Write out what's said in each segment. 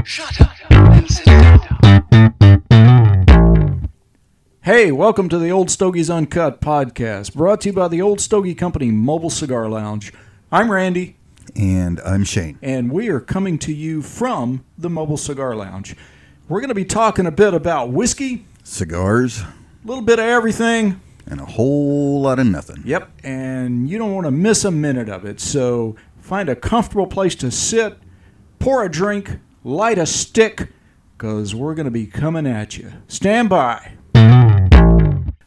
Shut up and sit down. Hey, welcome to the Old Stogies Uncut podcast, brought to you by the Old Stogie Company Mobile Cigar Lounge. I'm Randy. And I'm Shane. And we are coming to you from the Mobile Cigar Lounge. We're going to be talking a bit about whiskey, Cigars, a little bit of everything. and a whole lot of nothing. Yep, and you don't want to miss a minute of it. So find a comfortable place to sit, pour a drink, light a stick, because we're going to be coming at you. Stand by.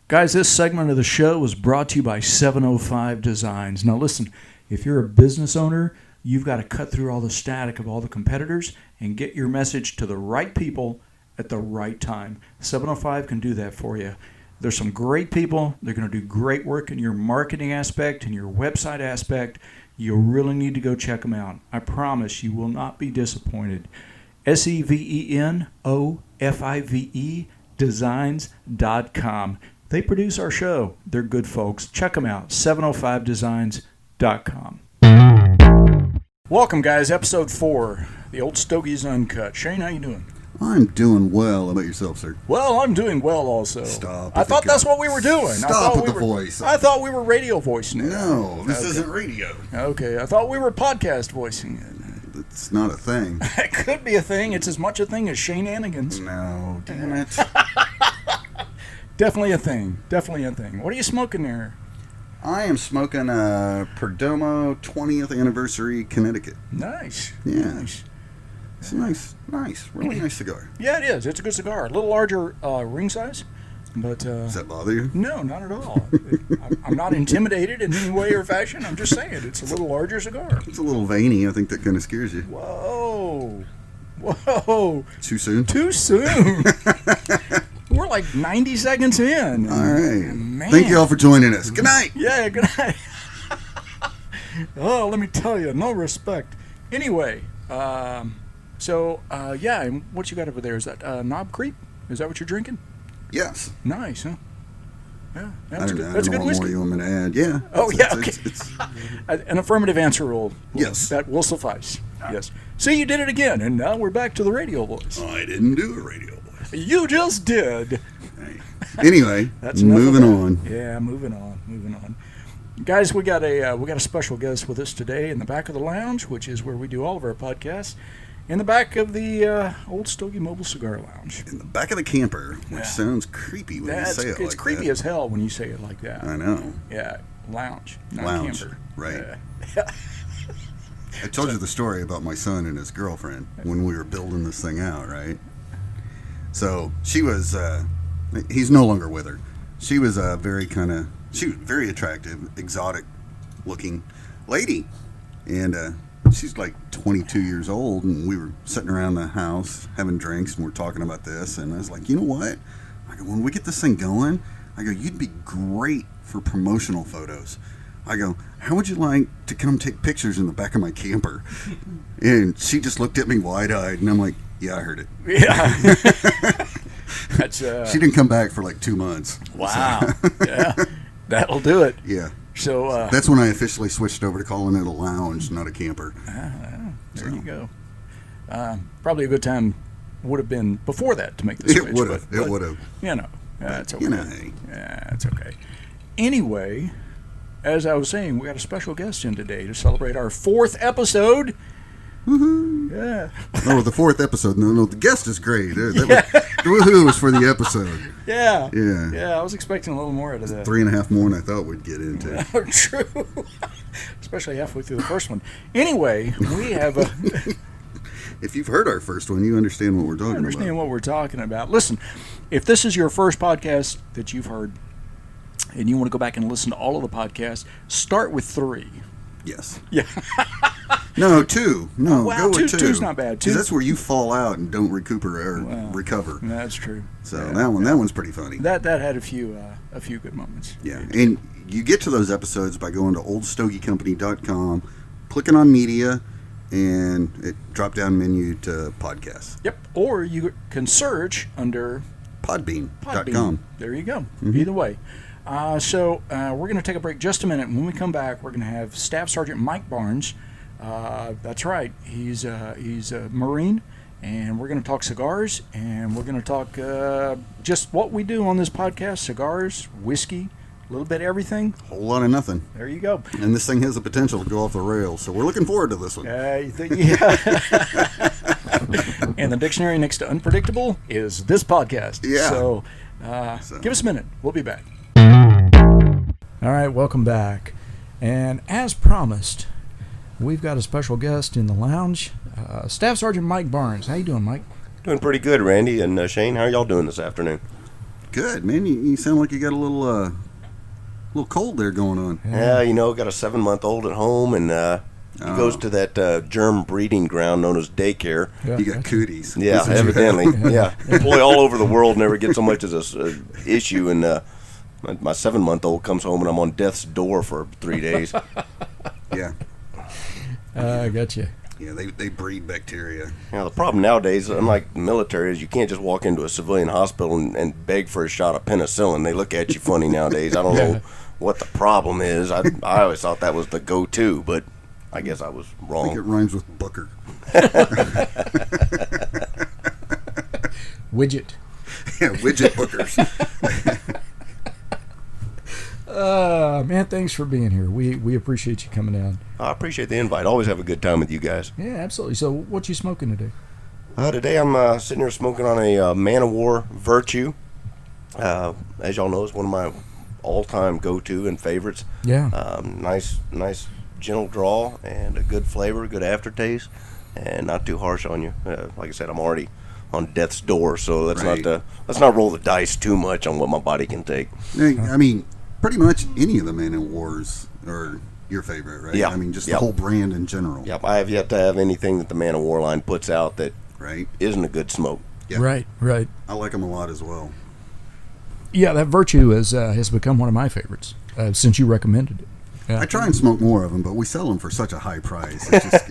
Guys, this segment of the show was brought to you by 705 Designs. Now listen, if you're a business owner, you've got to cut through all the static of all the competitors and get your message to the right people at the right time. 705 can do that for you. There's some great people. They're going to do great work in your marketing aspect and your website aspect. You really need to go check them out. I promise you will not be disappointed. SEVENOFIVE designs.com. They produce our show. They're good folks. Check them out. 705designs.com. Welcome, guys. Episode 4, the Old Stogies Uncut. Shane, how you doing? I'm doing well. How about yourself, sir? Well, I'm doing well also. Stop. I thought that's what we were doing. Stop with the voice. I thought we were radio voicing it. No, this isn't radio. Okay, I thought we were podcast voicing it. It's not a thing. It could be a thing. It's as much a thing as Shane-anigans. No, damn it. Definitely a thing. Definitely a thing. What are you smoking there? I am smoking a Perdomo 20th Anniversary Connecticut. Nice. Yeah. Nice. It's a nice, really nice cigar. Yeah, it is. It's a good cigar. A little larger ring size, but... Does that bother you? No, not at all. I'm not intimidated in any way or fashion. I'm just saying it's a little larger cigar. It's a little veiny. I think that kind of scares you. Whoa. Whoa. Too soon? Too soon. We're like 90 seconds in. All right. Man. Thank you all for joining us. Good night. Yeah, good night. Oh, let me tell you, no respect. Anyway, and what you got over there? Is that Knob Creek? Is that what you're drinking? Yes. Nice, huh? Yeah, That's good. I That's a don't good know what whiskey. more you want me to add. Yeah. Oh, yeah, okay. It's An affirmative answer will Yes. That will suffice. Yes. See, you did it again, and now we're back to the radio voice. I didn't do a radio voice. You just did. Hey. Anyway, That's enough moving of that. on. Yeah, moving on. Guys, we got a special guest with us today in the back of the lounge, which is where we do all of our podcasts. In the back of the Old Stogie Mobile Cigar Lounge. In the back of the camper, which Yeah. sounds creepy when you say it like that. It's creepy as hell when you say it like that. I know. Yeah, lounge, not Lounge, camper. right. Yeah. I told you the story about my son and his girlfriend when we were building this thing out, right? So she was, he's no longer with her. She was a very attractive, exotic looking lady. And she's like 22 years old, and we were sitting around the house having drinks, and we're talking about this. And I was like, you know what? I go, when we get this thing going, I go, you'd be great for promotional photos. I go, how would you like to come take pictures in the back of my camper? And she just looked at me wide-eyed, and I'm like, yeah, I heard it. Yeah. That's She didn't come back for like 2 months. wow. So, Yeah, that'll do it. yeah. So That's when I officially switched over to calling it a lounge, not a camper. there you go. Probably a good time would have been before that to make the switch. It would have. but, It would have. You know, it's okay. You know, hey. Yeah, it's okay. Anyway, as I was saying, we got a special guest in today to celebrate our 4th episode. Woohoo. Yeah. Oh, the 4th episode. No, the guest is great. The woohoo was for the episode. Yeah. Yeah. Yeah, I was expecting a little more out of that. 3.5 more than I thought we'd get into. True. Especially halfway through the first one. Anyway, we have a... If you've heard our first one, you understand what we're talking understand about. what we're talking about. Listen, if this is your first podcast that you've heard and you want to go back and listen to all of the podcasts, start with 3. Yes. Yeah. No, 2. No, Wow, go with 2. 2's not bad. 'Cause that's where you fall out and don't recover. That's true. So Yeah. that one's pretty funny. That had a few good moments. Yeah, and you get to those episodes by going to oldstogiecompany.com, clicking on media, and it drop-down menu to podcasts. Yep. Or you can search under Podbean.com. There you go. Mm-hmm. Either way. So we're going to take a break just a minute. When we come back, we're going to have Staff Sergeant Mike Barnes. That's right. He's a Marine, and we're going to talk cigars, and we're going to talk just what we do on this podcast: cigars, whiskey, a little bit of everything. Whole lot of nothing. There you go. And this thing has the potential to go off the rails, so we're looking forward to this one. You think, yeah. And the dictionary next to unpredictable is this podcast. Yeah. So give us a minute. We'll be back. All right, welcome back. And as promised, we've got a special guest in the lounge, Staff Sergeant Mike Barnes. How you doing, Mike? Doing pretty good, Randy and Shane. How are y'all doing this afternoon? Good, man. You sound like you got a little cold there going on. Yeah, got a 7-month-old at home, and he goes to that germ breeding ground known as daycare. Yeah, You got cooties. Yeah, That's what you have. evidently. Yeah, employee all over the world never get so much as a issue, and my 7-month-old comes home, and I'm on death's door for 3 days. Yeah. I got you. Yeah, they breed bacteria. The problem nowadays, unlike the military, is you can't just walk into a civilian hospital and beg for a shot of penicillin. They look at you funny nowadays. I don't know what the problem is. I always thought that was the go-to, but I guess I was I think it wrong. rhymes with Booker. Widget. Yeah, widget Bookers. Man, thanks for being here. We appreciate you coming down. I appreciate the invite. Always have a good time with you guys. Yeah, absolutely. So what you smoking today? Today I'm sitting here smoking on a Man of War Virtue. As y'all know, it's one of my all-time go-to and favorites. Yeah. Nice gentle draw and a good flavor, good aftertaste, and not too harsh on you. Like I said, I'm already on death's door, so let's not roll the dice too much on what my body can take. I mean, pretty much any of the Man of Wars are your favorite, right? Yeah. I mean, just the whole brand in general. Yep, I have yet to have anything that the Man of War line puts out that Right? isn't a good smoke. Yeah. Right. I like them a lot as well. Yeah, that Virtue has become one of my favorites since you recommended it. Yeah. I try and smoke more of them, but we sell them for such a high price. It's just,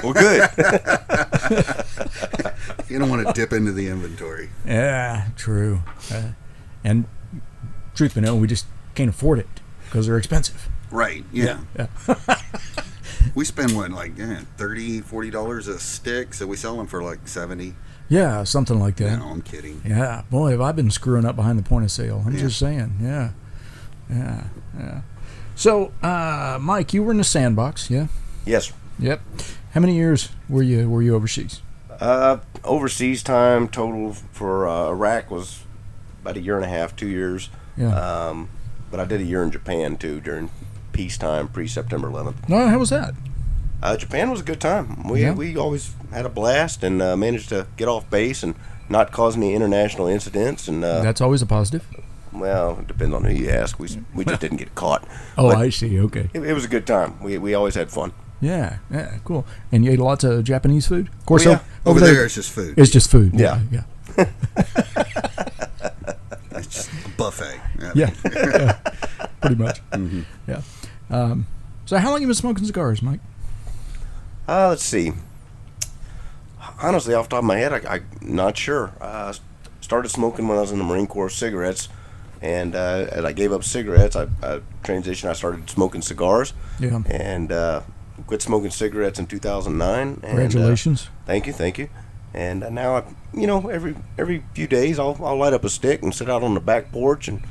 Well, good. you don't want to dip into the inventory. Yeah, true. And truth be known, we just can't afford it because they're expensive. Right, yeah. Yeah. We spend, what, like $30, $40 a stick, so we sell them for like $70. Yeah, something like that. No, I'm kidding. Yeah, boy, have I been screwing up behind the point of sale. I'm Yeah. just saying. Yeah. So, Mike, you were in the sandbox, yeah? Yes. Yep. How many years were you overseas? Overseas time total for Iraq was about 1.5 years, 2 years. Yeah. But I did a year in Japan too during peacetime, pre-September 11th. No, how was that? Japan was a good time. Yeah. We always had a blast and managed to get off base and not cause any international incidents. And That's always a positive. well, it depends on who you ask. We just didn't get caught. Oh, But I see. Okay. it was a good time. We always had fun. Yeah, cool. And you ate lots of Japanese food? Of course, Oh, yeah. Over there, it's just food. it's just food. Yeah. Yeah. It's just a buffet. Yeah. Pretty much. Yeah. So how long you been smoking cigars, Mike? Let's see. Honestly, off the top of my head, I'm not sure. Started smoking when I was in the Marine Corps, cigarettes, and as I gave up cigarettes, I transitioned. I started smoking cigars, Yeah. and quit smoking cigarettes in 2009. And, Congratulations. thank you. And now, every few days, I'll light up a stick and sit out on the back porch and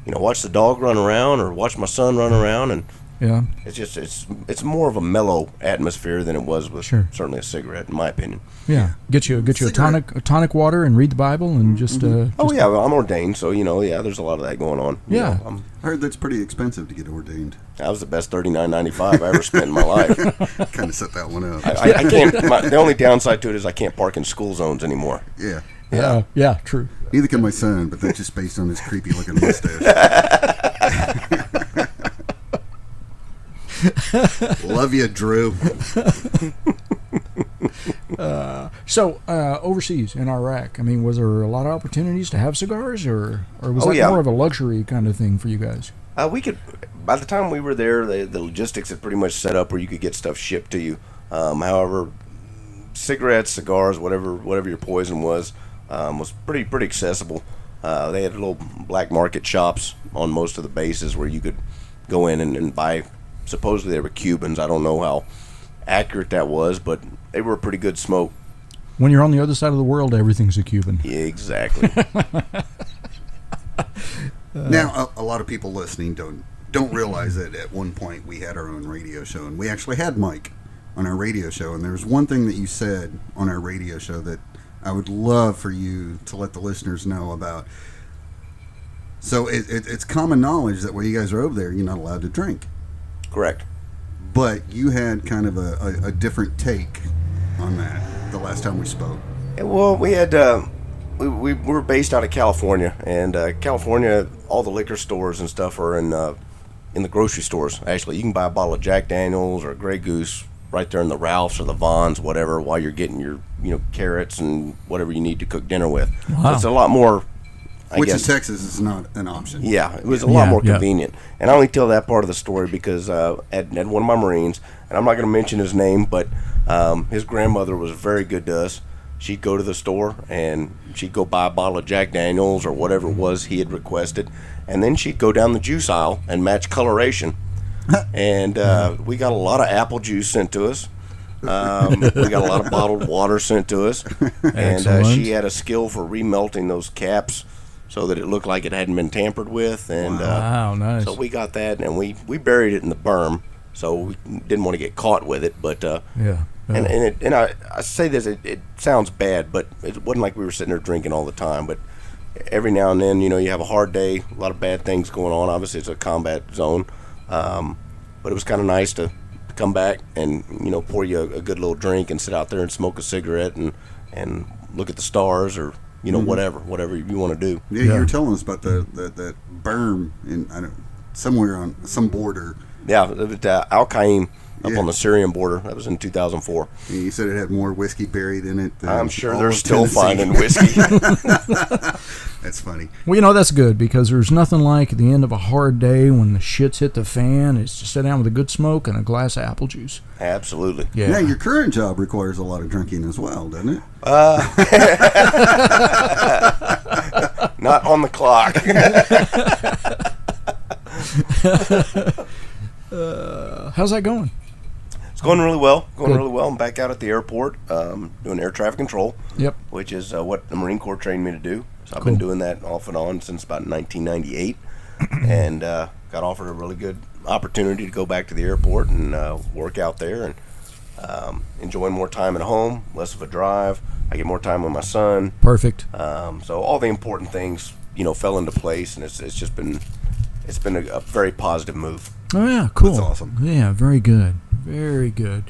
watch the dog run around or watch my son run around, and Yeah. it's more of a mellow atmosphere than it was with Sure. certainly a cigarette, in my opinion. Yeah. Get you a tonic water and read the Bible and just Oh yeah, well, I'm ordained, so there's a lot of that going on. Yeah. I heard that's pretty expensive to get ordained. That was the best $39.95 I ever spent in my life. Kind of set that one up. I can't. The only downside to it is I can't park in school zones anymore. Yeah. yeah, true. Neither can my son, but that's just based on his creepy looking mustache. Love you, Drew. So overseas in Iraq, I mean, was there a lot of opportunities to have cigars, or was Oh, that yeah. more of a luxury kind of thing for you guys? We could. By the time we were there, the logistics had pretty much set up where you could get stuff shipped to you. However, cigarettes, cigars, whatever your poison was pretty accessible. They had little black market shops on most of the bases where you could go in and buy. Supposedly they were Cubans. I don't know how accurate that was, but they were a pretty good smoke. When you're on the other side of the world, everything's a Cuban. Yeah, exactly. Now, a lot of people listening don't realize that at one point we had our own radio show, and we actually had Mike on our radio show. And there's one thing that you said on our radio show that I would love for you to let the listeners know about. So it's common knowledge that when you guys are over there, you're not allowed to drink. Correct. But you had kind of a different take on that the last time we spoke. Yeah, well, we had we were based out of California, and California, all the liquor stores and stuff are in the grocery stores. Actually, you can buy a bottle of Jack Daniels or Grey Goose right there in the Ralphs or the Vons, whatever, while you're getting your carrots and whatever you need to cook dinner with. Wow. So it's a lot more. Which in Texas is not an option. Yeah, it was a lot more convenient. And I only tell that part of the story because at one of my Marines, and I'm not going to mention his name, but his grandmother was very good to us. She'd go to the store and she'd go buy a bottle of Jack Daniels or whatever it was he had requested, and then she'd go down the juice aisle and match coloration. And we got a lot of apple juice sent to us. We got a lot of bottled water sent to us. And she had a skill for remelting those caps so that it looked like it hadn't been tampered with. And wow, nice. So we got that, and we buried it in the berm, so we didn't want to get caught with it. But yeah. And I say this, it sounds bad, but it wasn't like we were sitting there drinking all the time. But every now and then, you have a hard day, a lot of bad things going on. Obviously, it's a combat zone, but it was kind of nice to come back and pour you a good little drink and sit out there and smoke a cigarette and look at the stars or whatever you want to do. Yeah, you were telling us about that berm in somewhere on some border. Yeah, Al Qaim up on the Syrian border. That was in 2004. And you said it had more whiskey buried in it. I'm sure they're still finding whiskey. That's funny. Well, that's good because there's nothing like the end of a hard day when the shit's hit the fan. It's to sit down with a good smoke and a glass of apple juice. Absolutely. Yeah. Now, your current job requires a lot of drinking as well, doesn't it? Not on the clock. How's that going? It's going really well. I'm back out at the airport doing air traffic control. Yep. Which is what the Marine Corps trained me to do. So I've Cool. been doing that off and on since about 1998, and got offered a really good opportunity to go back to the airport and work out there and enjoy more time at home, less of a drive. I get more time with my son. Perfect. So all the important things fell into place, and it's been a very positive move. Oh, yeah, cool. That's awesome. Yeah, very good. Very good.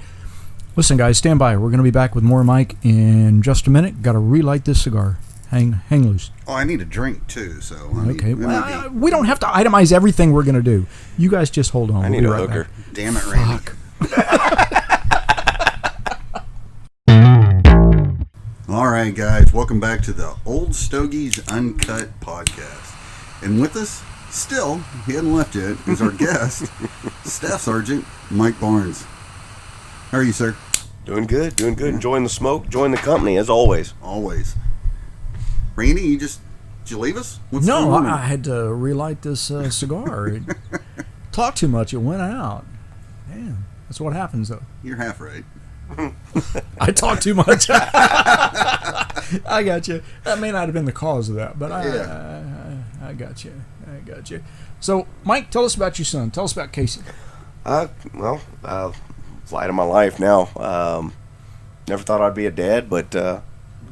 Listen, guys, stand by. We're going to be back with more Mike in just a minute. Got to relight this cigar. Hang loose. Oh, I need a drink, too. So Okay. Well, we don't have to itemize everything we're going to do. You guys just hold on. I need We'll a be right hooker. back. Damn it, Randy. All right, guys. Welcome back to the Old Stogies Uncut podcast. And with us, still, he hadn't left yet, is our guest, Staff Sergeant Mike Barnes. How are you, sir? Doing good. Enjoying the smoke, enjoying the company, as always. Always. Randy, did you leave us? What's No, going on? I had to relight this cigar. It talked too much. It went out. Damn. That's what happens, though. You're half right. I talk too much. I got you. That may not have been the cause of that, but I got you. So, Mike, tell us about your son. Tell us about Casey. Flight of my life now. Never thought I'd be a dad, but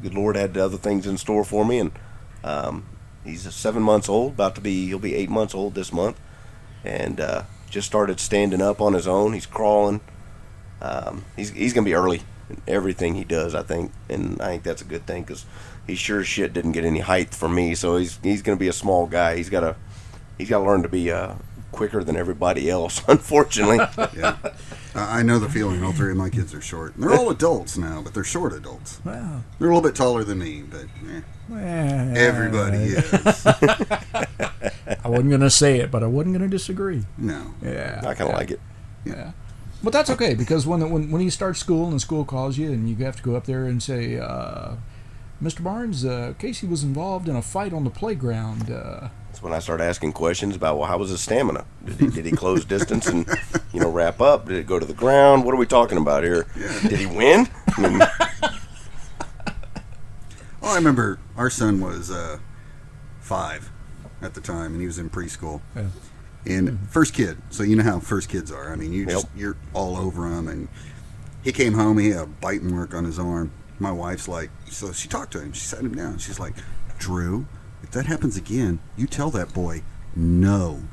good Lord had other things in store for me, and he's 7 months old. He'll be 8 months old this month, and just started standing up on his own. He's crawling. He's gonna be early in everything he does, I think, and I think that's a good thing because he sure as shit didn't get any height from me. So he's gonna be a small guy. He's got to learn to be quicker than everybody else, unfortunately. Yeah. I know the feeling. All three of my kids are short. They're all adults now, but they're short adults. Wow. They're a little bit taller than me, but everybody is. I wasn't going to say it, but I wasn't going to disagree. No. Yeah. I kind of like it. Yeah. But that's okay, because when you start school and school calls you and you have to go up there and say, Mr. Barnes, Casey was involved in a fight on the playground. That's when I start asking questions about, well, how was his stamina? Did he close distance and wrap up? Did it go to the ground? What are we talking about here? Yeah. Did he win? Well, I remember our son was 5 at the time, and he was in preschool. Yeah. And first kid, so you know how first kids are. I mean, you're all over him. And he came home, he had a bite mark on his arm. My wife's like, so she talked to him. She sat him down. She's like, Drew, if that happens again, you tell that boy, no,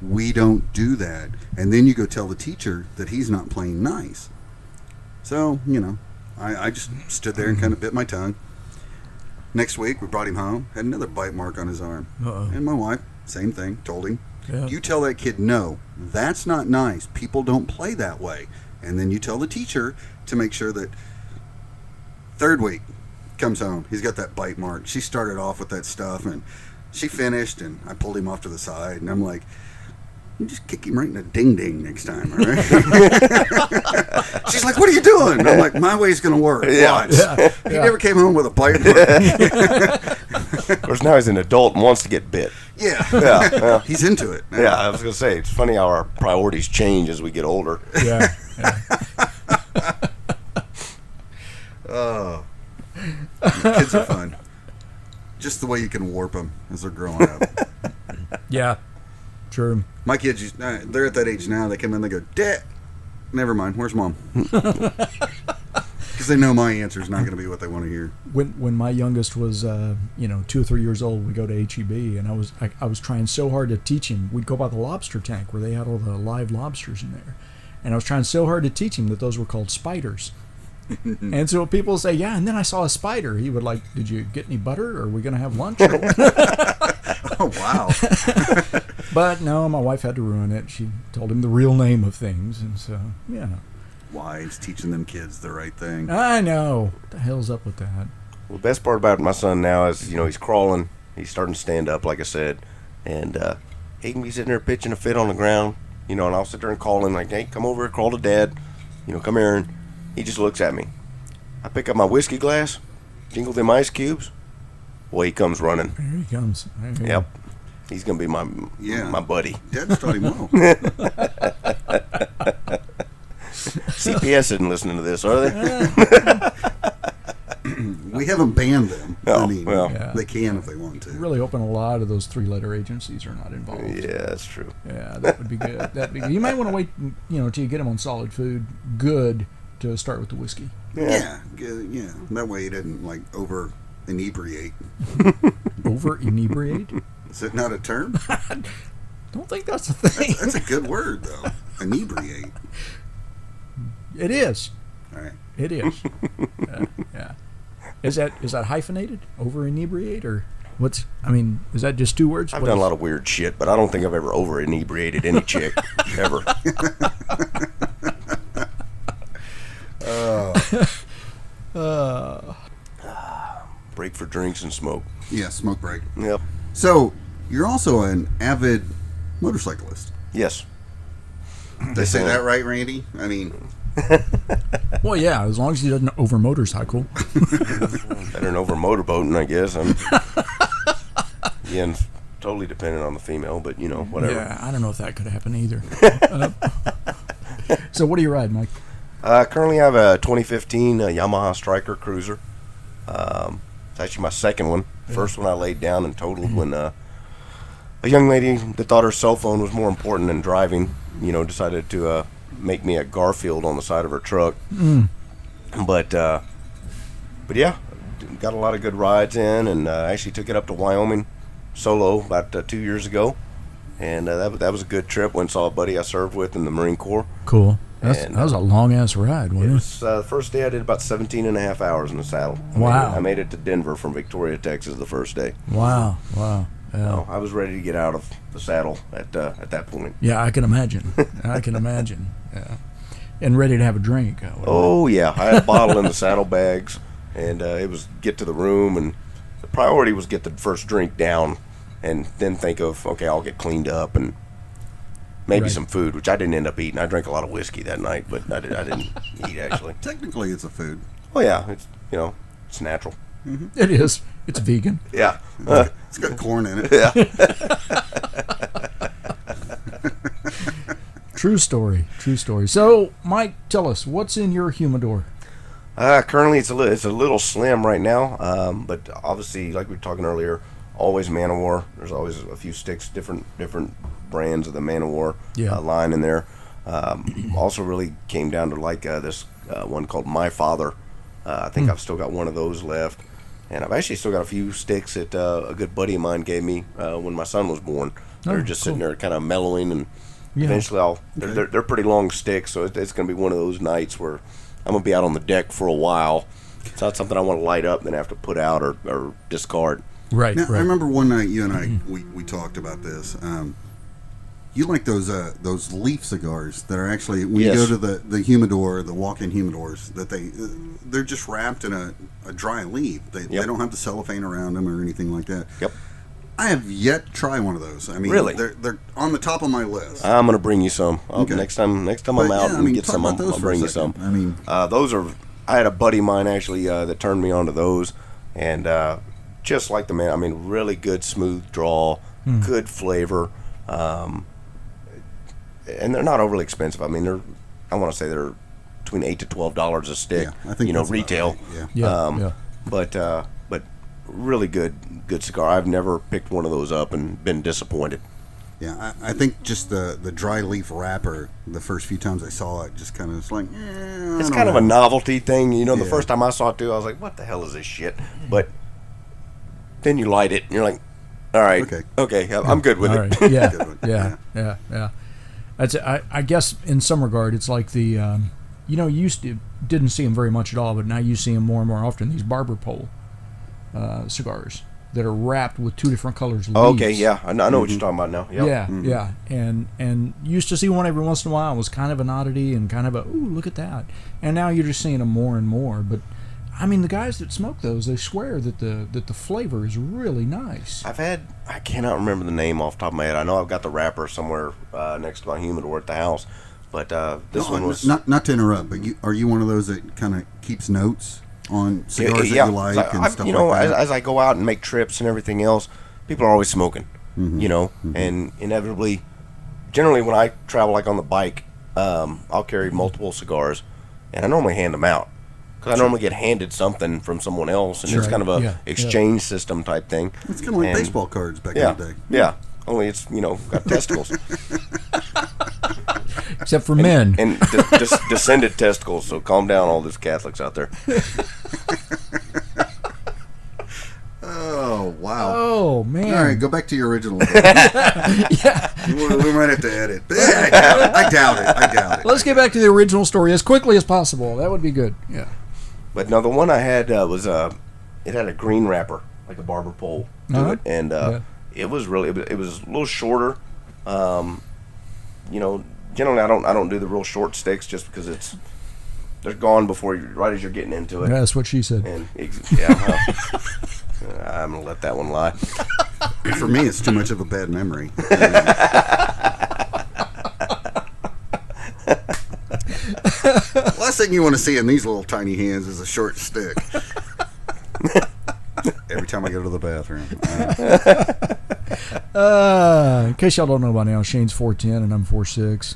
we don't do that. And then you go tell the teacher that he's not playing nice. So, I just stood there and kind of bit my tongue. Next week, we brought him home, had another bite mark on his arm. Uh-oh. And my wife, same thing, told him, Yeah. you tell that kid, no, that's not nice. People don't play that way. And then you tell the teacher to make sure that third week comes home. He's got that bite mark. She started off with that stuff, and she finished, and I pulled him off to the side, and I'm like, you just kick him right in the ding-ding next time, all right? She's like, what are you doing? And I'm like, my way's going to work. Yeah. Watch. He never came home with a bite mark. Of course, now he's an adult and wants to get bit. Yeah. He's into it. Now. Yeah, I was going to say, it's funny how our priorities change as we get older. Yeah. Oh. Kids are fun. Just the way you can warp them as they're growing up. Yeah. True. My kids, they're at that age now, they come in, they go, Dad, never mind, where's Mom? Because they know my answer is not going to be what they want to hear. When my youngest was 2 or 3 years old, we go to HEB, and I was trying so hard to teach him. We'd go by the lobster tank where they had all the live lobsters in there, and I was trying so hard to teach him that those were called spiders. And so people say, yeah, and then I saw a spider. He would like, did you get any butter? Or are we going to have lunch? Oh, wow. But no, my wife had to ruin it. She told him the real name of things, and so, yeah. Wives teaching them kids the right thing. I know. What the hell's up with that? Well, the best part about my son now is, he's crawling. He's starting to stand up, like I said. And he can be sitting there pitching a fit on the ground, and I'll sit there and call him like, hey, come over here, crawl to Dad. Come here. And he just looks at me. I pick up my whiskey glass, jingle them ice cubes. Well, he comes running. There he comes. There Yep. He's going to be my buddy. Dad's taught him well. CPS isn't listening to this, are they? We haven't banned them. Oh, I mean, well. Yeah. they can if they want to. Really hoping a lot of those 3-letter agencies are not involved. Yeah, that's true. Yeah, that would be good. That'd be good. You might want to wait, till you get him on solid food. Good to start with the whiskey. Yeah. That way he doesn't, over inebriate. Over inebriate? Is it not a term? Don't think that's a thing. That's a good word, though. Inebriate. It is. All right. It is. Yeah. Is that hyphenated? Over inebriate or what's? Is that just 2 words? I've done a lot of weird shit, but I don't think I've ever over inebriated any chick ever. Break for drinks and smoke. Yeah, smoke break. Yep. So, you're also an avid motorcyclist. Yes. Did I say that right, Randy? Well, yeah, as long as he doesn't over motorcycle. Better than over motorboating, I guess. Again, totally dependent on the female, but whatever. Yeah, I don't know if that could happen either. So, what do you ride, Mike? Currently, I have a 2015 Yamaha Striker Cruiser. It's actually my second one. First one I laid down and totaled when a young lady that thought her cell phone was more important than driving, decided to make me a Garfield on the side of her truck. But yeah, got a lot of good rides in, and actually took it up to Wyoming solo about 2 years ago, and that was a good trip. Went and saw a buddy I served with in the Marine Corps. Cool. That was a long-ass ride, wasn't it? The first day I did about 17 and a half hours in the saddle. Wow. I made it to Denver from Victoria, Texas the first day. Wow. Yeah. No, I was ready to get out of the saddle at that point. Yeah, I can imagine. Yeah. And ready to have a drink. Oh, yeah. I had a bottle in the saddlebags, and it was get to the room, and the priority was get the first drink down, and then think of, okay, I'll get cleaned up, and maybe some food, which I didn't end up eating. I drank a lot of whiskey that night, but I didn't eat, actually. Technically, it's a food. Oh, yeah. It's, it's natural. Mm-hmm. It is. It's vegan. Yeah. It's got corn in it. Yeah. True story. So, Mike, tell us, what's in your humidor? Currently, it's a little slim right now, but obviously, like we were talking earlier, always Man of War. There's always a few sticks, different brands of the Man of War line in there. Also, really came down to like this one called My Father. I think I've still got one of those left, and I've actually still got a few sticks that a good buddy of mine gave me when my son was born. They're just sitting there, kind of mellowing, and eventually they're pretty long sticks, so it's going to be one of those nights where I'm going to be out on the deck for a while. It's not something I want to light up and then have to put out or discard. Right. Now, I remember one night you and I we talked about this. You like those leaf cigars that are actually when you go to the humidor, the walk-in humidors, that they're just wrapped in a dry leaf. They don't have the cellophane around them or anything like that. Yep. I have yet to try one of those. I mean, really? They're on the top of my list. I'm gonna bring you some. Next time I'm out and get some, I'll bring you some. I mean, those are. I had a buddy of mine actually that turned me on to those, and just like the man. I mean, really good smooth draw, good flavor, and they're not overly expensive. I mean, I want to say they're between $8 to $12 a stick. Yeah, I think retail. Right. But really good cigar. I've never picked one of those up and been disappointed. Yeah, I think just the dry leaf wrapper, the first few times I saw it, just kind of it's like, it's kind of a novelty thing. The first time I saw it too, I was like, what the hell is this shit? But then you light it and you're like, all right, okay, I'm good with it. Right. Yeah. I guess in some regard, it's like the, you didn't see them very much at all, but now you see them more and more often, these barber pole cigars that are wrapped with two different colors of leaves. Okay, yeah, I know what you're talking about now. Yep. Yeah, and used to see one every once in a while. It was kind of an oddity and kind of ooh, look at that. And now you're just seeing them more and more. But I mean, the guys that smoke those, they swear that the flavor is really nice. I cannot remember the name off the top of my head. I know I've got the wrapper somewhere next to my humidor at the house, but this one was not to interrupt. But are you one of those that kind of keeps notes on cigars that you like and stuff like that? As I go out and make trips and everything else, people are always smoking, and inevitably, generally when I travel like on the bike, I'll carry multiple cigars, and I normally hand them out because I normally get handed something from someone else, and it's kind of a exchange system type thing. It's kind of like baseball cards back in the day. Yeah, only it's got testicles. Except for men. And descended testicles, so calm down, all those Catholics out there. Oh, wow. Oh, man. All right, go back to your original. We might have to edit. But I doubt it. Let's get back to the original story as quickly as possible. That would be good. Yeah. But no, the one I had was it had a green wrapper, like a barber pole to it. And it was really, it was a little shorter. Generally, I don't do the real short sticks just because they're gone before right as you're getting into it. Yeah, that's what she said. And I'm gonna let that one lie. For me, it's too much of a bad memory. Last thing you want to see in these little tiny hands is a short stick. Every time I go to the bathroom. In case y'all don't know by now, Shane's 4'10" and I'm 4'6",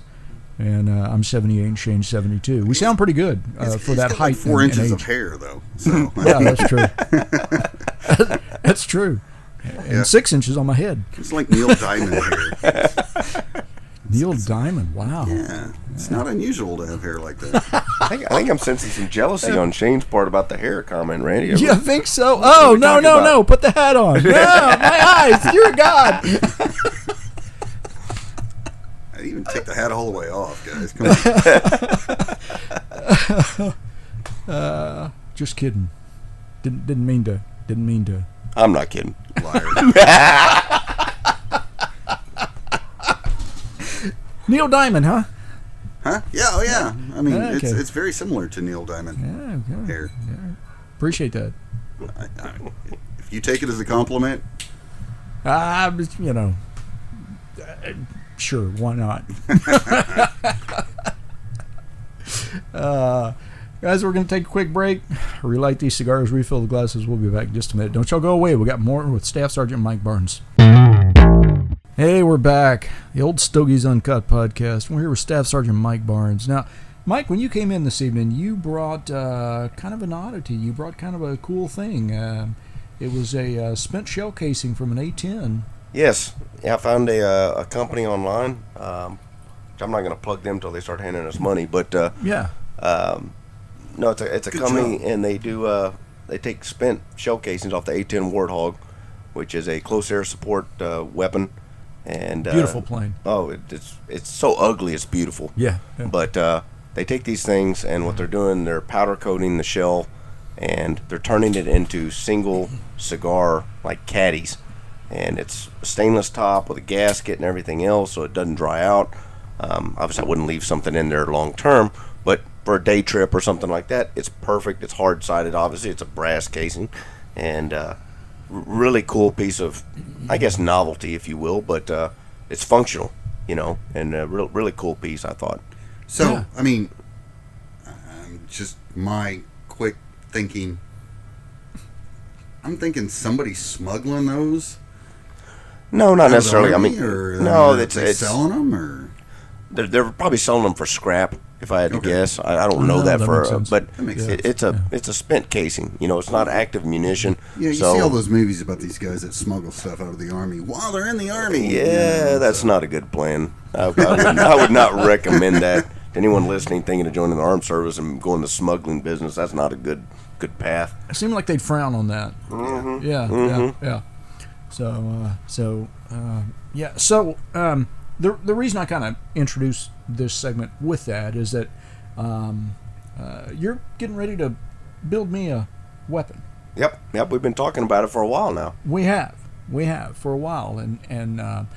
and I'm 78 and Shane's 72. We sound pretty good for that height. Like 4 and inches age. of hair, though. So. Yeah, that's true. That's true. And 6 inches on my head. It's like Neil Diamond hair. Neil Diamond, wow. Yeah, it's not unusual to have hair like that. I think I'm sensing some jealousy on Shane's part about the hair comment, Randy. You think so? Oh, no. Put the hat on. No, my eyes. You're a god. I even take the hat all the way off, guys. Come on. Just kidding. Didn't mean to. I'm not kidding. Liar. Neil Diamond, huh? Huh? Yeah, oh yeah. I mean, Okay. it's very similar to Neil Diamond hair. Yeah. Appreciate that. If you take it as a compliment, sure, why not? Guys, we're going to take a quick break, relight these cigars, refill the glasses. We'll be back in just a minute. Don't y'all go away. We got more with Staff Sergeant Mike Barnes. Hey, we're back. The old Stogies Uncut podcast. We're here with Staff Sergeant Mike Barnes. Now, Mike, when you came in this evening, you brought kind of an oddity. You brought kind of a cool thing. It was a spent shell casing from an A10. Yes. Yeah, I found a company online. Which I'm not going to plug them until they start handing us money. But Yeah. no, it's a Good company, job. and they take spent shell casings off the A10 Warthog, which is a close air support weapon. And Beautiful plane. Oh, it's so ugly. It's beautiful. Yeah. But they take these things, and what they're doing, they're powder coating the shell, and they're turning it into single cigar like caddies. And it's a stainless top with a gasket and everything else, so it doesn't dry out. Obviously, I wouldn't leave something in there long term, but for a day trip or something like that, it's perfect. It's hard sided. Obviously, it's a brass casing, and really cool piece of, I guess, novelty, if you will, but it's functional, and a really cool piece, I thought. So, Yeah. I mean, just my quick thinking. I'm thinking somebody's smuggling those. No, not out of the necessarily. I army, mean, or no, are it's they selling them, or they're probably selling them for scrap. If I had to Okay. guess, I don't know No, that that for, makes sense. but That makes it's a spent casing. It's not active munition. yeah, you so, see all those movies about these guys that smuggle stuff out of the army while they're in the army. Yeah, that's not a good plan. I would not recommend that to anyone listening, thinking of joining the armed service and going the smuggling business. That's not a good path. It seemed like they'd frown on that. Mm-hmm. Yeah. So, the reason I kind of introduced this segment with that is that you're getting ready to build me a weapon. Yep. We've been talking about it for a while now. We have for a while, and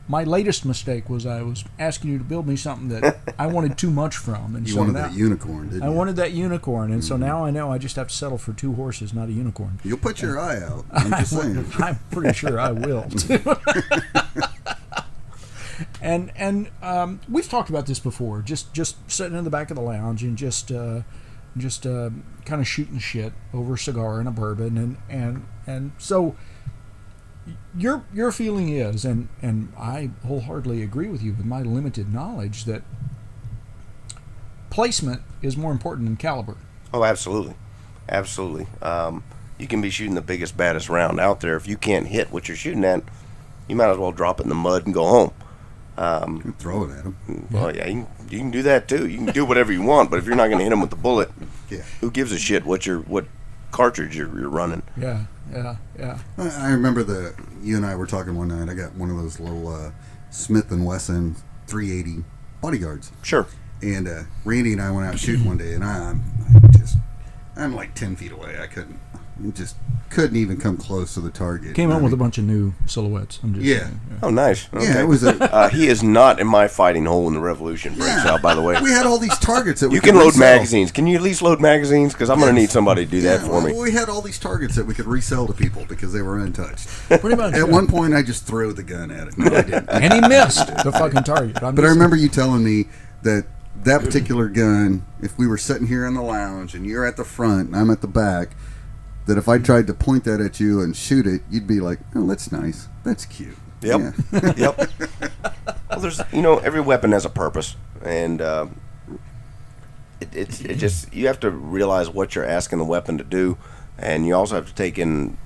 my latest mistake was I was asking you to build me something that I wanted too much from, and You so wanted now, that unicorn, didn't you? I wanted that unicorn, and so now I know I just have to settle for 2 horses, not a unicorn. You'll put your eye out. I'm just saying. I'm pretty sure I will. Too. and we've talked about this before. Just sitting in the back of the lounge and just kind of shooting shit over a cigar and a bourbon, and so your feeling is, and I wholeheartedly agree with you with my limited knowledge, that placement is more important than caliber. Oh, absolutely. You can be shooting the biggest, baddest round out there. If you can't hit what you're shooting at, you might as well drop it in the mud and go home. Throw it at them. Well, yeah, you can do that too. You can do whatever you want, but if you're not going to hit them with the bullet, Yeah. who gives a shit what cartridge you're running? Yeah. I remember you and I were talking one night. I got one of those little Smith & Wesson 380 bodyguards. Sure. And Randy and I went out shooting one day, and I'm like 10 feet away. I couldn't even come close to the target. Came out with a bunch of new silhouettes. I'm just Yeah. saying, Oh, nice. Okay. Yeah, it was He is not in my fighting hole when the revolution breaks out, by the way. We had all these targets that we You could can load resell. magazines. Can you at least load magazines? Because I'm going to need somebody to do that Yeah, for me. well, we had all these targets that we could resell to people because they were untouched. pretty much. At one point, I just threw the gun at it. No, I didn't. And he missed the fucking target. But I remember you telling me that particular gun, if we were sitting here in the lounge and you're at the front and I'm at the back, that if I tried to point that at you and shoot it, you'd be like, "Oh, that's nice. That's cute." Yep. Yeah. Yep. Well, there's, every weapon has a purpose, and it just, you have to realize what you're asking the weapon to do, and you also have to take in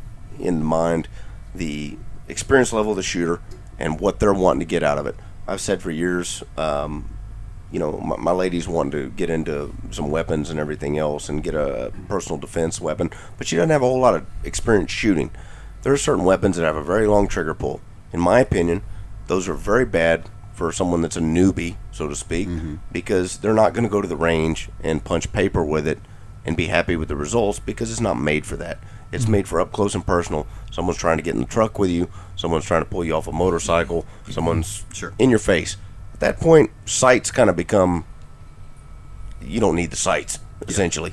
mind the experience level of the shooter and what they're wanting to get out of it. I've said for years, my lady's wanting to get into some weapons and everything else and get a personal defense weapon, but she doesn't have a whole lot of experience shooting. There are certain weapons that have a very long trigger pull. In my opinion, those are very bad for someone that's a newbie, so to speak, because they're not going to go to the range and punch paper with it and be happy with the results, because it's not made for that. It's made for up close and personal. Someone's trying to get in the truck with you. Someone's trying to pull you off a motorcycle. Someone's Sure. in your face. At that point, sights kind of become, you don't need the sights, essentially.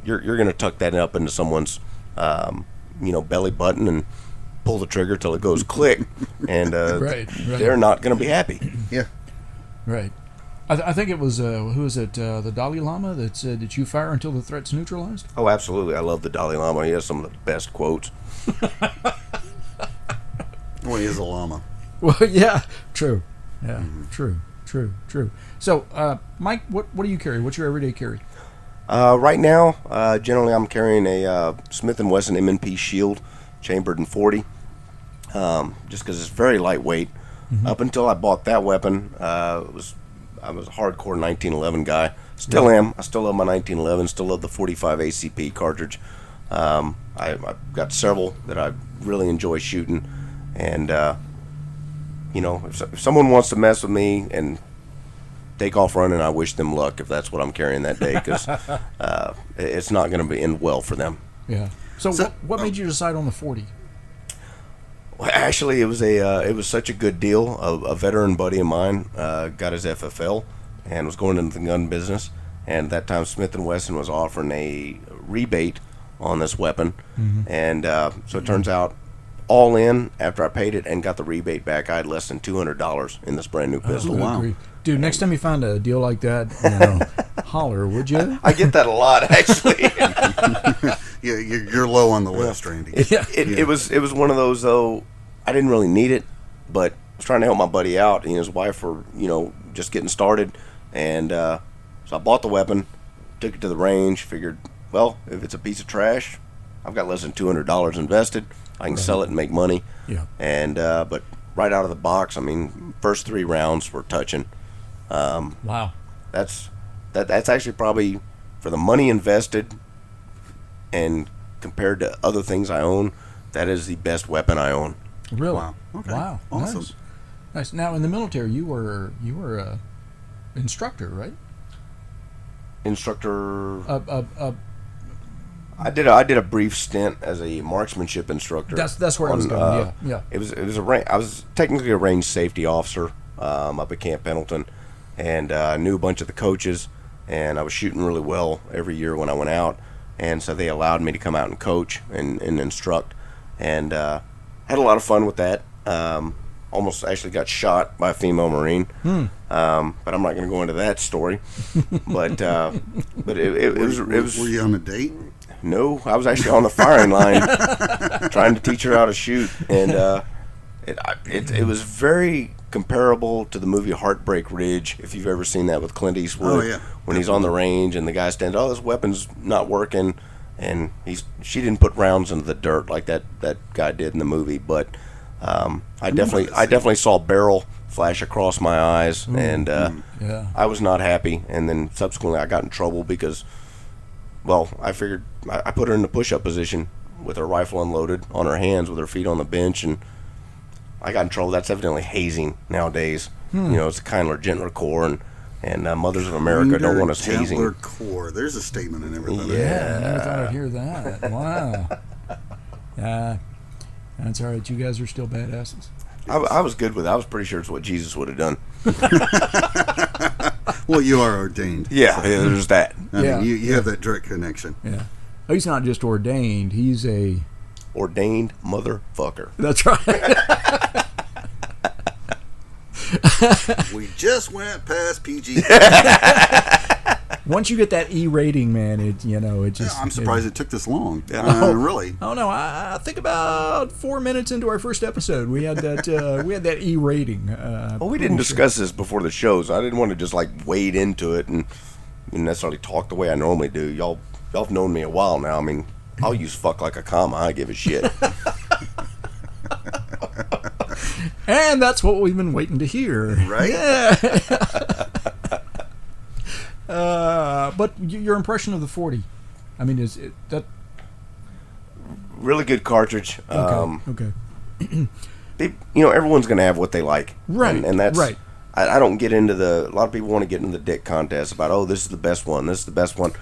You're going to tuck that up into someone's, belly button and pull the trigger till it goes click, and Right. they're not going to be happy. Yeah. Right. I think it was, who is it, the Dalai Lama that said that you fire until the threat's neutralized? Oh, absolutely. I love the Dalai Lama. He has some of the best quotes. Well, he is a llama. Well, yeah, true. Yeah, true. True. So, Mike, what do you carry? What's your everyday carry? Right now, generally I'm carrying a Smith & Wesson M&P Shield, chambered in 40, just because it's very lightweight. Up until I bought that weapon, I was a hardcore 1911 guy. Still am. I still love my 1911. Still love the 45 ACP cartridge. I've got several that I really enjoy shooting, and if someone wants to mess with me and take off running, I wish them luck if that's what I'm carrying that day, because it's not going to end well for them. Yeah. So what made you decide on the 40? Well, actually, it was such a good deal. A veteran buddy of mine got his FFL and was going into the gun business, and at that time Smith & Wesson was offering a rebate on this weapon, and so it turns out, all in, after I paid it and got the rebate back, I had less than $200 in this brand new pistol. Oh, wow. Dude, next time you find a deal like that, holler, would you? I get that a lot, actually. Yeah, you're low on the list, Randy. It was one of those, though. I didn't really need it, but I was trying to help my buddy out. And his wife were, just getting started, and so I bought the weapon, took it to the range, figured, well, if it's a piece of trash, I've got less than $200 invested. I can sell it and make money. Yeah. And but right out of the box, I mean, first 3 rounds were touching. Wow. That's actually probably, for the money invested and compared to other things I own, that is the best weapon I own. Really? Wow. Okay. Wow. Awesome. Nice. Now, in the military, you were a instructor, right? Instructor. A I did a brief stint as a marksmanship instructor. That's where I was going. Yeah. It was I was technically a range safety officer up at Camp Pendleton, and I knew a bunch of the coaches, and I was shooting really well every year when I went out, and so they allowed me to come out and coach and instruct, and had a lot of fun with that. Almost actually got shot by a female Marine, but I'm not going to go into that story. But it was. Were you on a date? No, I was actually on the firing line trying to teach her how to shoot, and it was very comparable to the movie Heartbreak Ridge, if you've ever seen that with Clint Eastwood. Oh, yeah. When he's on the range and the guy stands, this weapon's not working, and she didn't put rounds into the dirt like that guy did in the movie, but I definitely saw barrel flash across my eyes, and I was not happy, and then subsequently I got in trouble because, well, I figured I put her in the push-up position with her rifle unloaded on her hands with her feet on the bench, and I got in trouble. That's evidently hazing nowadays. It's a kindler, gentler core, and Mothers of America don't want us hazing. Gentler core. There's a statement I never thought of. Yeah, I never thought I'd hear that. Wow. That's all right. You guys are still badasses. I was good with it. I was pretty sure it's what Jesus would have done. Well, you are ordained. Yeah, there's that. I mean, you have that direct connection. Yeah. Oh, he's not just ordained. He's a ordained motherfucker. That's right. We just went past PG. Once you get that E rating, man, it just. I'm surprised it took this long. Really? Oh no! I think about 4 minutes into our first episode, we had that E rating. Well, we didn't discuss this before the show, so I didn't want to just wade into it and necessarily talk the way I normally do. Y'all have known me a while now. I mean, I'll use fuck like a comma. I give a shit. And that's what we've been waiting to hear. Right? Yeah. But your impression of the 40, I mean, is it that really good cartridge? Okay. Everyone's going to have what they like, right? And that's right. I don't get into a lot of people want to get into the dick contest about, this is the best one, this is the best one.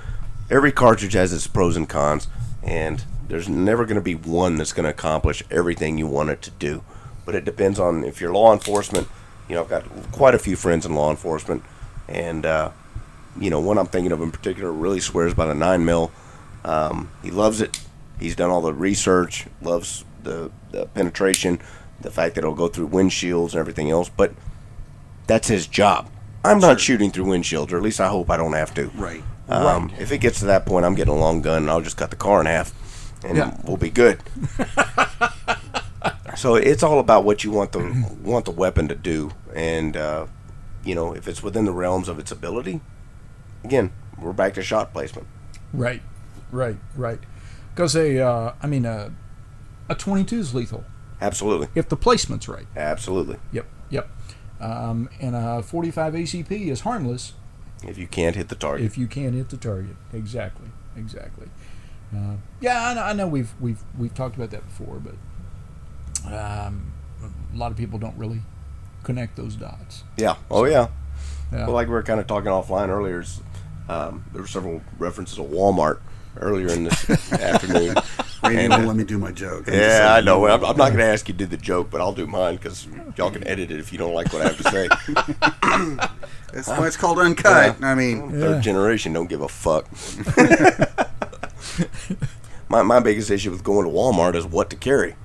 Every cartridge has its pros and cons, and there's never going to be one that's going to accomplish everything you want it to do. But it depends on if you're law enforcement. I've got quite a few friends in law enforcement, and one I'm thinking of in particular really swears by the 9mm. He loves it. He's done all the research, loves the penetration, the fact that it'll go through windshields and everything else, but that's his job. I'm not shooting through windshields, or at least I hope I don't have to. Right. If it gets to that point, I'm getting a long gun, and I'll just cut the car in half, and we'll be good. So it's all about what you want the weapon to do, and if it's within the realms of its ability, again, we're back to shot placement. Right. Because a 22 is lethal Absolutely. if the placement's right. Absolutely. Yep. And a 45 ACP is harmless If you can't hit the target. if you can't hit the target. Exactly. I know we've talked about that before, but a lot of people don't really connect those dots. Yeah. Oh, yeah. Yeah. Well, like we were kind of talking offline earlier, there were several references to Walmart earlier in this afternoon. Randy And, won't let me do my joke. I'm just Yeah, I saying, know. I'm not going to ask you to do the joke, but I'll do mine because y'all can edit it if you don't like what I have to say. That's why it's called Uncut. I mean, Third generation don't give a fuck. my biggest issue with going to Walmart is what to carry.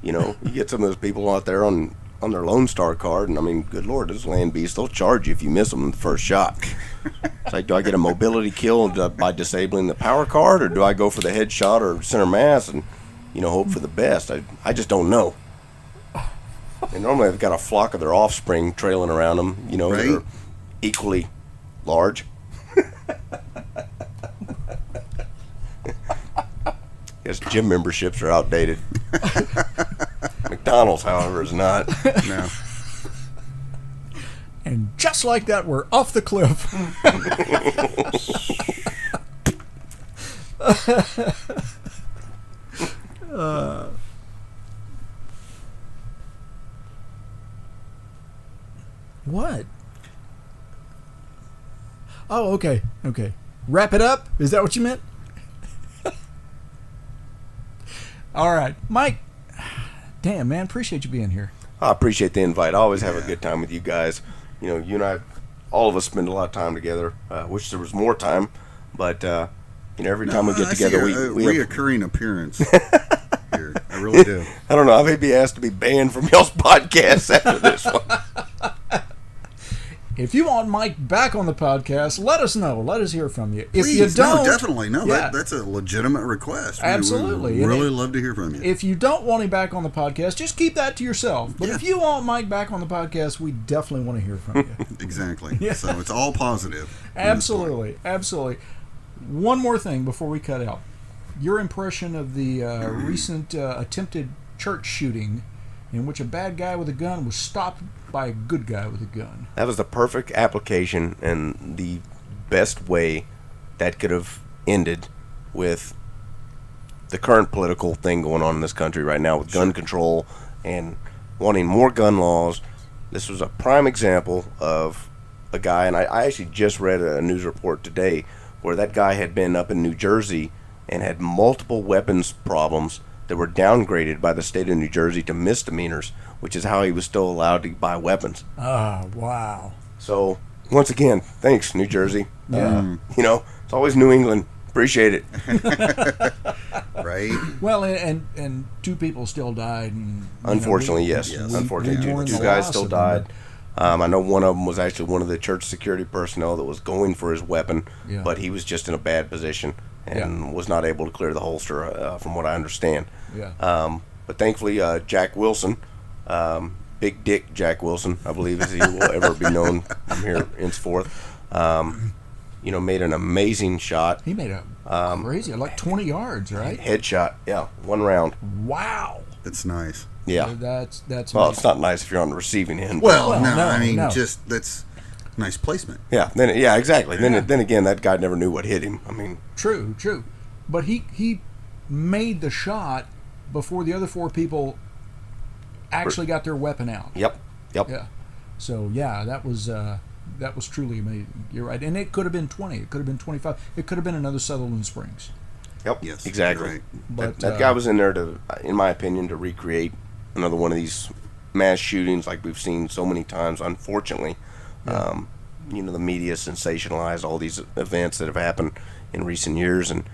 You get some of those people out there on their Lone Star card, and I mean, good Lord, those land beasts, they'll charge you if you miss them in the first shot. It's like, do I get a mobility kill by disabling the power card, or do I go for the headshot or center mass and, hope for the best? I just don't know. And normally they've got a flock of their offspring trailing around them, that Right. are equally large. Guess gym memberships are outdated. McDonald's, however, is not. no. And just like that, we're off the cliff. What? Oh, okay. Wrap it up? Is that what you meant? All right. Mike, damn, man, appreciate you being here. I appreciate the invite. I always have a good time with you guys. You and I, all of us spend a lot of time together. Wish there was more time, but every time we get together, I see a we have, reoccurring appearance here. I really do. I don't know. I may be asked to be banned from y'all's podcast after this one. If you want Mike back on the podcast, let us know. Let us hear from you. If Please, you don't, no, definitely. No, yeah. that's a legitimate request. Absolutely. We And really love to hear from you. If you don't want him back on the podcast, just keep that to yourself. But Yeah. if you want Mike back on the podcast, we definitely want to hear from you. Exactly. Yeah. So it's all positive. Absolutely. One more thing before we cut out. Your impression of the recent attempted church shooting in which a bad guy with a gun was stopped by a good guy with a gun. That was the perfect application and the best way that could have ended with the current political thing going on in this country right now with gun control and wanting more gun laws. This was a prime example of a guy, and I actually just read a news report today where that guy had been up in New Jersey and had multiple weapons problems that were downgraded by the state of New Jersey to misdemeanors, which is how he was still allowed to buy weapons. Oh, wow. So, once again, thanks, New Jersey. Yeah. It's always New England. Appreciate it. Right? Well, and two people still died. And, Unfortunately, yes. Yes. Unfortunately, we mourn two the guys loss still of them. died. I know one of them was actually one of the church security personnel that was going for his weapon, Yeah. but he was just in a bad position and was not able to clear the holster, from what I understand. Yeah. But thankfully, Jack Wilson, Big Dick Jack Wilson, I believe as he will ever be known from here henceforth, made an amazing shot. He made a crazy, like 20 yards, right? Headshot, yeah, one round. Wow. That's nice. Yeah. That's Well, amazing. it's not nice if you're on the receiving end. Well, Well, no, no, I mean, no. just that's nice placement. Yeah. Exactly. Then again, that guy never knew what hit him. I mean, True. But he made the shot before the other four people actually got their weapon out. yep. Yeah. So yeah, that was truly amazing. You're right, and it could have been 20. It could have been 25. It could have been another Sutherland Springs. Yep. Yes, Exactly. you're right. But That guy was in there to, in my opinion, to recreate another one of these mass shootings like we've seen so many times. Unfortunately, Yeah. the media sensationalized all these events that have happened in recent years, and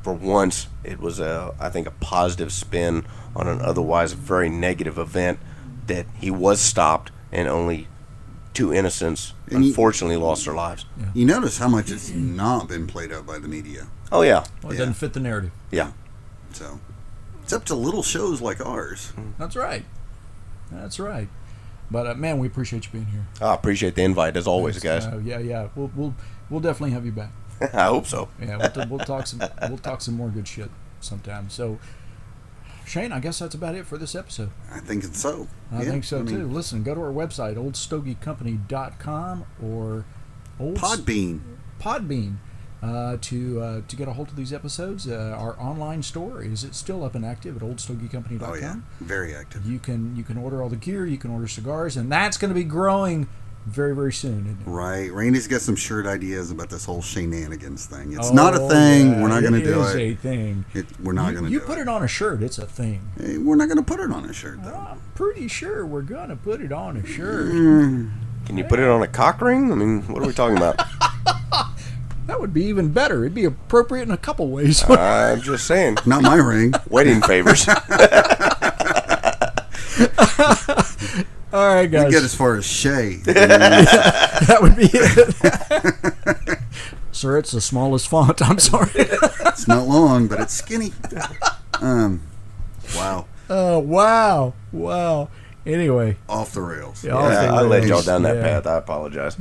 for once, it was I think a positive spin on an otherwise very negative event that he was stopped and only two innocents And unfortunately lost their lives. You notice how much it's not been played up by the media. Oh yeah, Well, it Yeah. doesn't fit the narrative. yeah. So it's up to little shows like ours. That's right. That's right. But man, we appreciate you being here. I appreciate the invite as always, guys. Yeah. We'll definitely have you back. I hope so. Yeah, we'll talk some more good shit sometime. So, Shane, I guess that's about it for this episode. I think it's so. I think so too. Listen, go to our website, oldstogiecompany.com or Podbean to get a hold of these episodes. Our online store, is it still up and active at oldstogiecompany.com? Oh yeah, very active. You can order all the gear. You can order cigars, and that's going to be growing very, very soon, isn't it? Right. Randy's got some shirt ideas about this whole shenanigans thing. It's not a thing. Yeah, we're not going to do it it. is a thing. We're not going to do it. You put it on a shirt, it's a thing. Hey, we're not going to put it on a shirt, though. I'm pretty sure we're going to put it on a shirt. Can you put it on a cock ring? I mean, what are we talking about? That would be even better. It'd be appropriate in a couple ways. I'm just saying. Not my ring. Wedding favors. All right, guys. We get as far as Shay. That would be it. Sir, it's the smallest font. I'm sorry. It's not long, but it's skinny. Wow. Wow. Anyway. Off the rails. Yeah, off the I led y'all rails. down that Yeah. path. I apologize.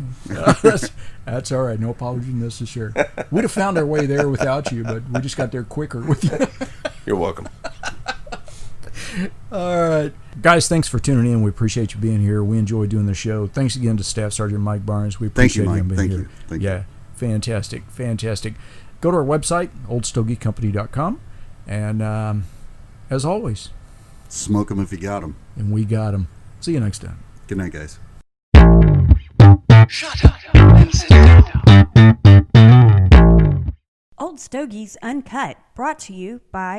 That's all right. No apology necessary. We'd have found our way there without you, but we just got there quicker with you. You're welcome. All right. Guys, thanks for tuning in. We appreciate you being here. We enjoy doing the show. Thanks again to Staff Sergeant Mike Barnes. We Thank you, appreciate him Mike. being Thank here. you. Thank you. Yeah, fantastic. Go to our website, oldstogiecompany.com. And as always, Smoke them if you got them. and we got them. See you next time. Good night, guys. Shut up and sit down. Old Stogies Uncut, brought to you by